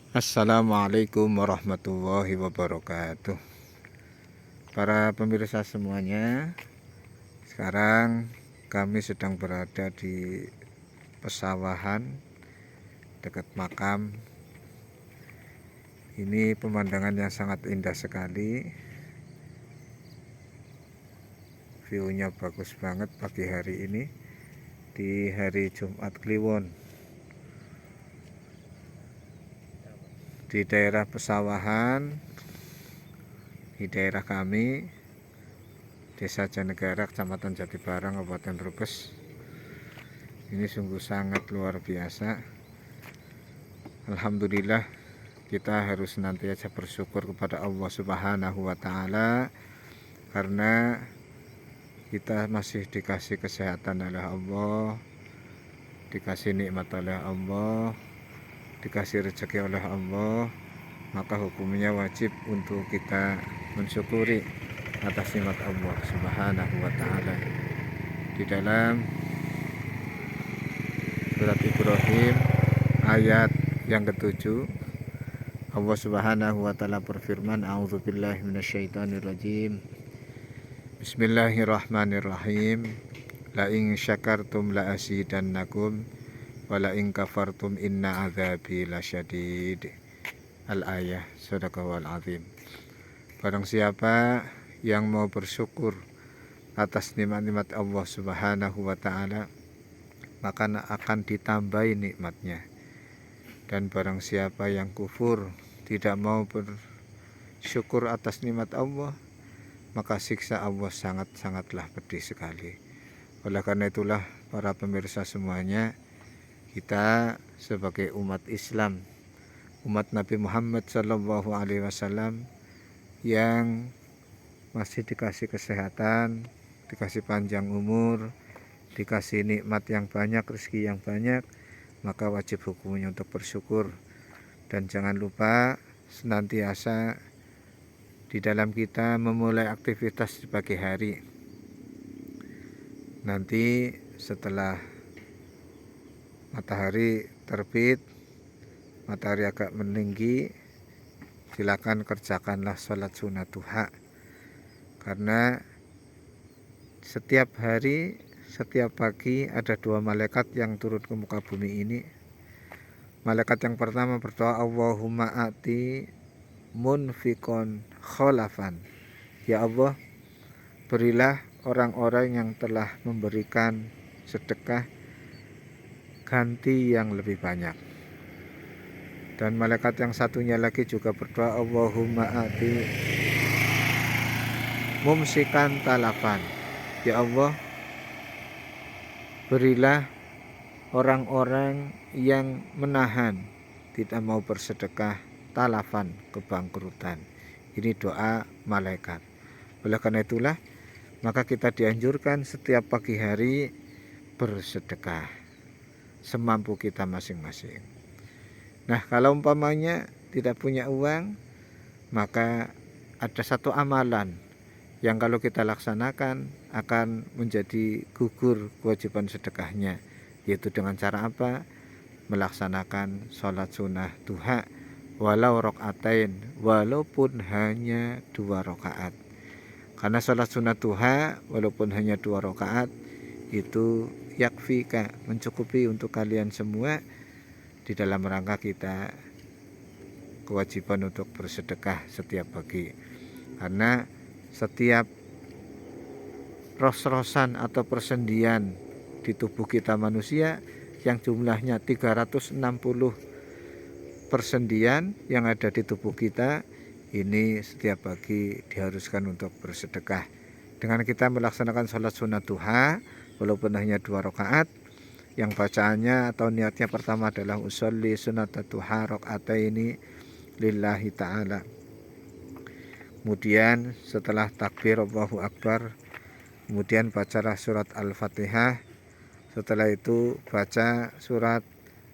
Assalamualaikum warahmatullahi wabarakatuh. Para pemirsa semuanya, sekarang kami sedang berada di pesawahan dekat makam. Ini pemandangan yang sangat indah sekali. View-nya bagus banget pagi hari ini di hari Jumat Kliwon. Di daerah pesawahan, di daerah kami, Desa Janegara, Kecamatan Jatibarang, Kabupaten Brebes. Ini sungguh sangat luar biasa. Alhamdulillah, kita harus senantiasa bersyukur kepada Allah Subhanahu wa Ta'ala, karena kita masih dikasih kesehatan oleh Allah, dikasih nikmat oleh Allah, dikasih rezeki oleh Allah. Maka hukumnya wajib untuk kita mensyukuri atas nikmat Allah Subhanahu wa Ta'ala. Di dalam surat Ibrahim ayat yang ke-7, Allah Subhanahu wa Ta'ala berfirman, a'udzubillahi minasyaitonirrajim, bismillahirrahmanirrahim, la in syakartum la azidannakum wa la in kafartum inna adzabi lasyadid. Al-ayah, sadaqallahul azim. Barang siapa yang mau bersyukur atas nikmat-nikmat Allah Subhanahu wa Ta'ala, maka akan ditambahi nikmatnya. Dan barang siapa yang kufur, tidak mau bersyukur atas nikmat Allah, maka siksa Allah sangat-sangatlah pedih sekali. Oleh karena itulah, para pemirsa semuanya, kita sebagai umat Islam, umat Nabi Muhammad SAW, yang masih dikasih kesehatan, dikasih panjang umur, dikasih nikmat yang banyak, rezeki yang banyak, maka wajib hukumnya untuk bersyukur. Dan jangan lupa senantiasa di dalam kita memulai aktivitas di pagi hari. Nanti setelah matahari terbit, matahari agak meninggi, silakan kerjakanlah sholat sunat duha. Karena setiap hari, setiap pagi ada dua malaikat yang turun ke muka bumi ini. Malaikat yang pertama berdoa, Allahumma ati munfikon kholafan. Ya Allah, berilah orang-orang yang telah memberikan sedekah ganti yang lebih banyak. Dan malaikat yang satunya lagi juga berdoa, Allahumma ati mumsikan talafan. Ya Allah, berilah orang-orang yang menahan, tidak mau bersedekah, talafan, kebangkrutan. Ini doa malaikat. Oleh karena itulah, maka kita dianjurkan setiap pagi hari bersedekah semampu kita masing-masing. Nah, kalau umpamanya tidak punya uang, maka ada satu amalan yang kalau kita laksanakan akan menjadi gugur kewajiban sedekahnya, yaitu dengan cara apa? Melaksanakan sholat sunnah duha walau rokaatain, walaupun hanya 2 rakaat. Karena sholat sunnah duha walaupun hanya 2 rakaat itu yakfika, mencukupi untuk kalian semua di dalam rangka kita kewajiban untuk bersedekah setiap pagi. Karena setiap ros-rosan atau persendian di tubuh kita manusia yang jumlahnya 360 persendian yang ada di tubuh kita, ini setiap pagi diharuskan untuk bersedekah. Dengan kita melaksanakan sholat sunat duha walaupun hanya 2 rakaat, yang bacaannya atau niatnya pertama adalah usolli sunat duha rakaataini lillahi ta'ala. Kemudian setelah takbir Allahu Akbar, kemudian bacalah surat Al-Fatihah. Setelah itu baca surat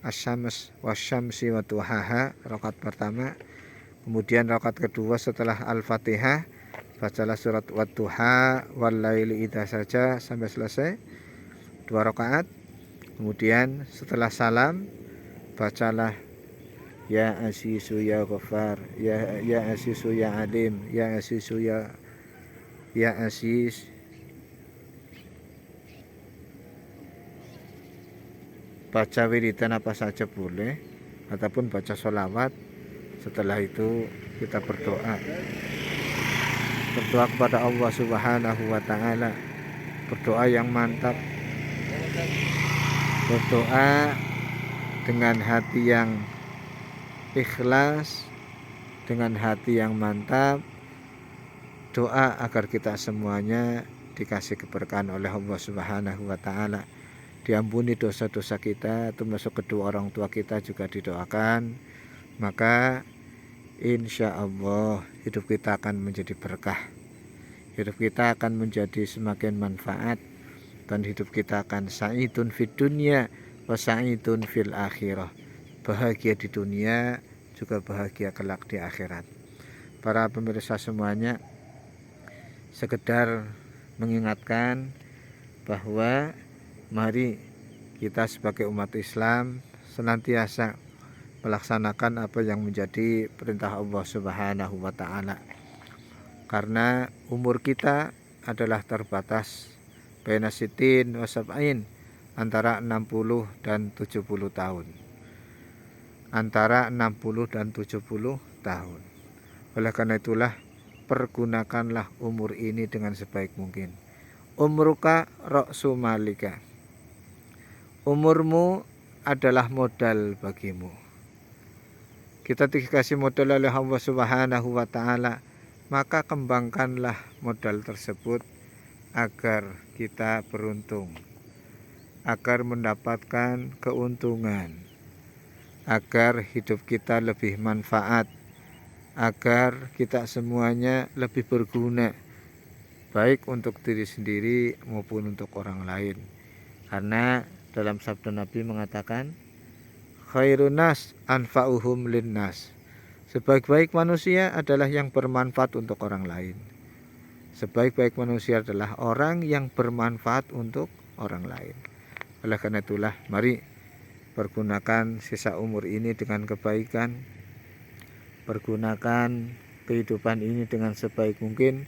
Asy-Syams wasyamsi wa duhaha, rakaat pertama. Kemudian rakaat kedua setelah Al-Fatihah, bacalah surat Wadduha wal laili idza saja sampai selesai 2 rakaat. Kemudian setelah salam bacalah Ya Azizu ya Ghaffar, ya Azizu ya Alim, ya Azizu ya Aziz. Baca wiridan apa saja boleh, ataupun baca sholawat. Setelah itu kita berdoa kepada Allah Subhanahu wa Ta'ala, berdoa yang mantap, berdoa dengan hati yang ikhlas, dengan hati yang mantap, doa agar kita semuanya dikasih keberkahan oleh Allah Subhanahu wa Ta'ala, diampuni dosa-dosa kita, termasuk kedua orang tua kita juga didoakan. Maka insya Allah hidup kita akan menjadi berkah, hidup kita akan menjadi semakin manfaat, dan hidup kita akan sa'idun fid dunya wa sa'idun fil akhirah, bahagia di dunia juga bahagia kelak di akhirat. Para pemirsa semuanya, sekedar mengingatkan bahwa mari kita sebagai umat Islam senantiasa melaksanakan apa yang menjadi perintah Allah Subhanahu wa Ta'ala, karena umur kita adalah terbatas, baina sitin wa sab'in, antara 60 dan 70 tahun, antara 60 dan 70 tahun. Oleh karena itulah, pergunakanlah umur ini dengan sebaik mungkin. Umruka ra'su malika, umurmu adalah modal bagimu. Kita dikasih modal oleh Allah Subhanahu wa Ta'ala, maka kembangkanlah modal tersebut agar kita beruntung, agar mendapatkan keuntungan, agar hidup kita lebih manfaat, agar kita semuanya lebih berguna, baik untuk diri sendiri maupun untuk orang lain. Karena dalam sabda Nabi mengatakan, khairun nas anfa'uhum linnas, sebaik-baik manusia adalah yang bermanfaat untuk orang lain. Sebaik-baik manusia adalah orang yang bermanfaat untuk orang lain. Oleh karena itulah, mari pergunakan sisa umur ini dengan kebaikan, pergunakan kehidupan ini dengan sebaik mungkin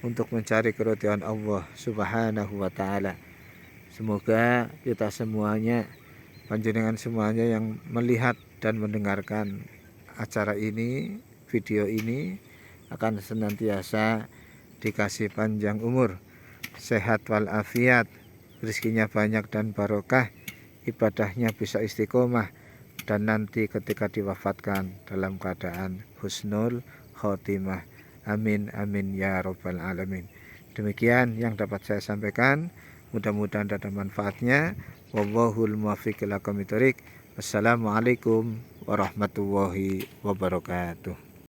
untuk mencari keridhaan Allah Subhanahu wa Ta'ala. Semoga kita semuanya, panjenengan semuanya yang melihat dan mendengarkan acara ini, video ini, akan senantiasa dikasih panjang umur, sehat walafiat, rezekinya banyak dan barokah, ibadahnya bisa istiqomah, dan nanti ketika diwafatkan dalam keadaan husnul khotimah. Amin amin ya rabbal alamin. Demikian yang dapat saya sampaikan, mudah-mudahan ada manfaatnya. Wallahul muwaffiq ila aqwamit thoriq. Wassalamualaikum warahmatullahi wabarakatuh.